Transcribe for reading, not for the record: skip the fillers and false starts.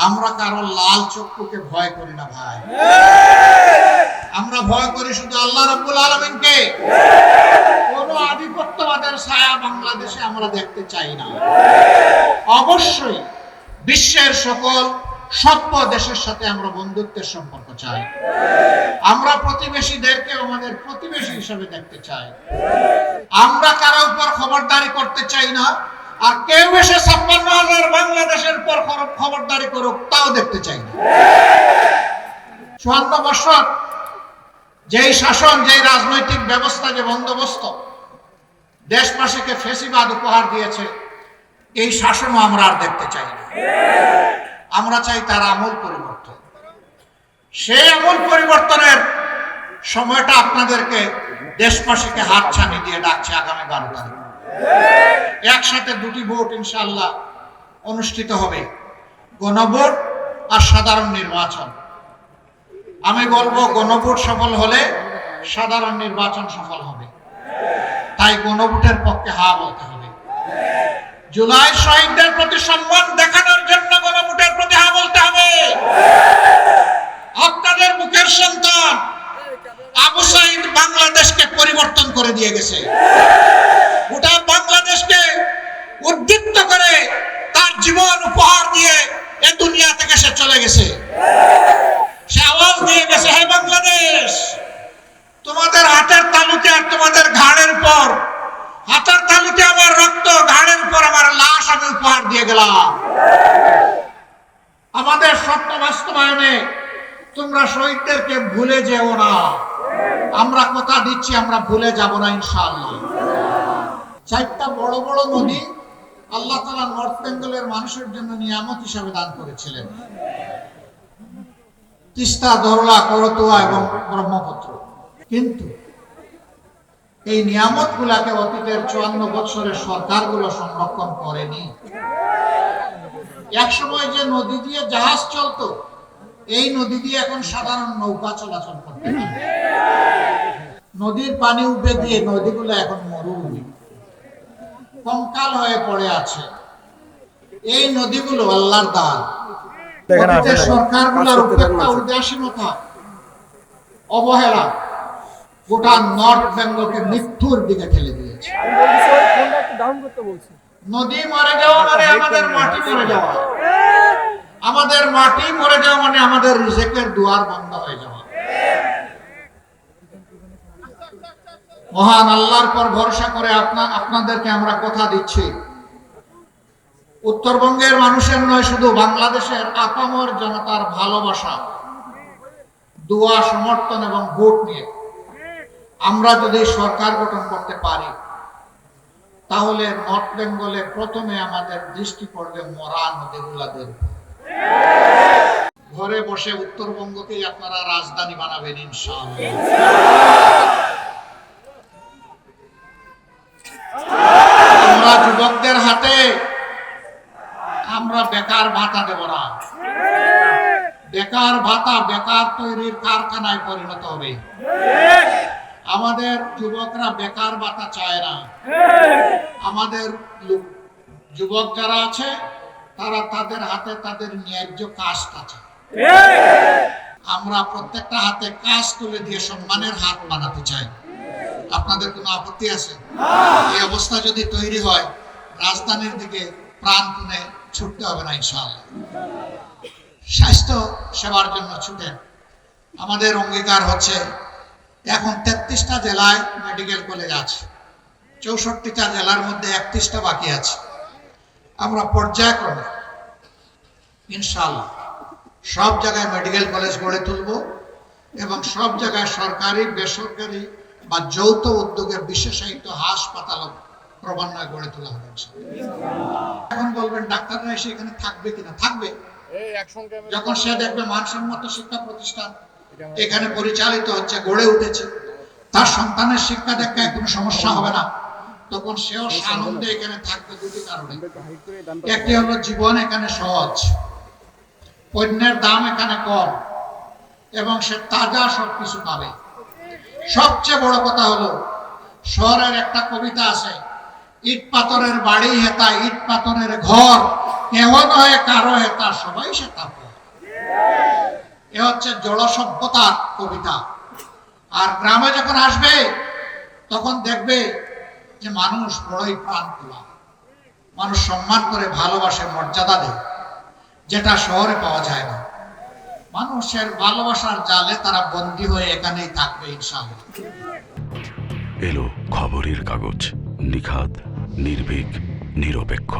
আমরা কারো লাল চক্ষুকে ভয় করি না ভাই, আমরা ভয় করি শুধু আল্লাহ রাব্বুল আলামিনকে। কোন আধিপত্যবাদের ছায়া বাংলাদেশে আমরা দেখতে চাই না। অবশ্যই বিশ্বের সকল সভ্য দেশের সাথে আমরা বন্ধুত্বের সম্পর্ক চাই। আমরা প্রতিবেশীদেরকে আমাদের প্রতিবেশী হিসেবে দেখতে চাই। আমরা কারো উপর খবরদারি করতে চাই না, আর কেউ এসে 56,000 বাংলাদেশের উপর খবরদারি করুক তাও দেখতে চাই না। 54 বছর যেই শাসন, যেই রাজনৈতিক ব্যবস্থা, যে বন্দোবস্ত দেশবাসীকে ফেসিবাদ উপহার দিয়েছে, এই শাসনও আমরা আর দেখতে চাই না। আমরা চাই তার আমূল পরিবর্তন। সেই আমূল পরিবর্তনের সময়টা আপনাদেরকে, দেশবাসীকে হাত ছানি দিয়ে ডাকছে আগামী 12 তারিখ। একসাথে দুটি ভোট ইনশাআল্লাহ অনুষ্ঠিত হবে, গণভোট আর সাধারণ নির্বাচন। আমি বলবো গণভোট সফল হলে সাধারণ নির্বাচন সফল হবে, তাই গণভোটের পক্ষে হা বলতে হবে। জুলাই শহীদদের প্রতি সম্মান দেখানোর জন্য গণভোটের প্রতি হা বলতে হবে। আপনাদের মুখের সন্তান আবু সাঈদ বাংলাদেশকে পরিবর্তন করে দিয়ে গেছে, গোটা বাংলাদেশকে উদ্দীপ্ত করে তার জীবন উপহার দিয়ে এ দুনিয়া থেকে সে চলে গেছে। সে আওয়াজ দিয়ে গেছে, হে বাংলাদেশ, তোমাদের হাতের তালুতে আর তোমাদের ঘাড়ের পর, হাতের তালুতে আমার রক্ত, ঘাড়ের উপর আমার লাশ আমি উপহার দিয়ে গেলাম। আমাদের স্বপ্ন বাস্তবায়নে তোমরা শহীদদেরকে ভুলে যেও না। আমরা কথা দিচ্ছি, আমরা ভুলে যাব না ইনশাআল্লাহ। 4টা বড় বড় নদী আল্লাহ তাআলা নর্থ বেঙ্গলের মানুষের জন্য নিয়ামত হিসেবে দান করেছিলেন, তিস্তা, ধরলা, করতোয়া এবং ব্রহ্মপুত্র। কিন্তু এই নিয়ামত গুলাকে অতীতের 54 বছরের সরকারগুলো সংরক্ষণ করেনি। এক সময় যে নদী দিয়ে জাহাজ চলতো, এই নদী দিয়ে এখন সাধারণ নৌকা চলাচল করতে পারে। নদীর পানি উঠে দিয়ে নদীগুলো এখন মরুভূমি, কঙ্কাল হয়ে পড়ে আছে। এই নদীগুলো আল্লাহর দান। অতীতের সরকারগুলোর উপেক্ষা, উদাসীনতা, অবহেলা গোটা নর্থ বেঙ্গলকে মৃত্যুর দিকে ঠেলে দিয়েছে। নদী মরে যাওয়া মানে আমাদের মাটি মরে যাওয়া, আমাদের মাটি মরে যাওয়া মানে আমাদের রিজিকের দুয়ার বন্ধ হয়ে যাওয়া। মহান আল্লাহর পর ভরসা করে আপনাদেরকে আমরা কথা দিচ্ছি, উত্তরবঙ্গের মানুষের নয়, শুধু বাংলাদেশের আপামর জনতার ভালোবাসা, দোয়া, সমর্থন এবং ভোট নিয়ে আমরা যদি সরকার গঠন করতে পারি, তাহলে নর্থ বেঙ্গলে প্রথমে আমাদের দৃষ্টি পড়বে মরা নদীগুলাদের। ঘরে বসে উত্তরবঙ্গকেই আপনারা রাজধানী বানাবেন ইনশাআল্লাহ। আমরা যুবকদের হাতে আমরা বেকার ভাতা দেব না। বেকার ভাতা বেকার তৈরির কারখানায় পরিণত হবে। আমাদের যুবকরা বেকার ভাতা চায় না। আমাদের যুবক যারা আছে তারা তাদের হাতে তাদের ন্যায্য কাজটা আছে। আমরা প্রত্যেকটা হাতে কাজ তুলে দিয়ে সম্মানের হাত বানাতে চাই। আপনাদের কোনো আপত্তি আছে? এই অবস্থা যদি তৈরি হয়, রাজধানীর দিকে প্রাণপণে ছুটতে হবে না ইনশাআল্লাহ। স্বাস্থ্য সেবার জন্য ছুটেন। আমাদের অঙ্গীকার হচ্ছে, এখন 33টা জেলায় মেডিকেল কলেজ আছে, 64টা জেলার মধ্যে 31টা বাকি আছে। আমরা পর্যায়ক্রমে ইনশাআল্লাহ সব জায়গায় মেডিকেল কলেজ গড়ে তুলব এবং সব জায়গায় সরকারি, বেসরকারি বা যৌথ উদ্যোগের বিশেষায়িত হাসপাতাল ক্রমান্বয়ে গড়ে তোলা হবে। এখন বলবেন ডাক্তাররা এসে এখানে থাকবে কিনা? থাকবে। যখন সে দেখবে মানসম্মত শিক্ষা প্রতিষ্ঠান এখানে পরিচালিত হচ্ছে, গড়ে উঠেছে, তার সন্তানের শিক্ষা দেখে কোনো সমস্যা হবে না, তখন সেও আনন্দে এখানে থাকবে। দুটি কারণে, একটি হলো জীবন এখানে সহজ, পণ্যের দাম এখানে কম এবং সে তাজা সবকিছু পাবে। সবচেয়ে বড় কথা হলো, শহরের একটা কবিতা আছে, ইট পাথরের বাড়ি হেতা ইট পাথরের ঘর, কেহ নহে কারো হেতা সবাই সে তাপ। এ হচ্ছে জড় সভ্যতার কবিতা। আর গ্রামে যখন আসবে তখন দেখবে যে মানুষ বড়ই প্রাণ খোলা, মানুষ সম্মান করে, ভালোবাসে, মর্যাদা দেয়, যেটা শহরে পাওয়া যায় না। মানুষের ভালোবাসার জালে তারা বন্দী হয়ে এখানেই থাকবে ইনশাআল্লাহ। এলো খবরের কাগজ, নিখাদ, নির্ভীক, নিরপেক্ষ।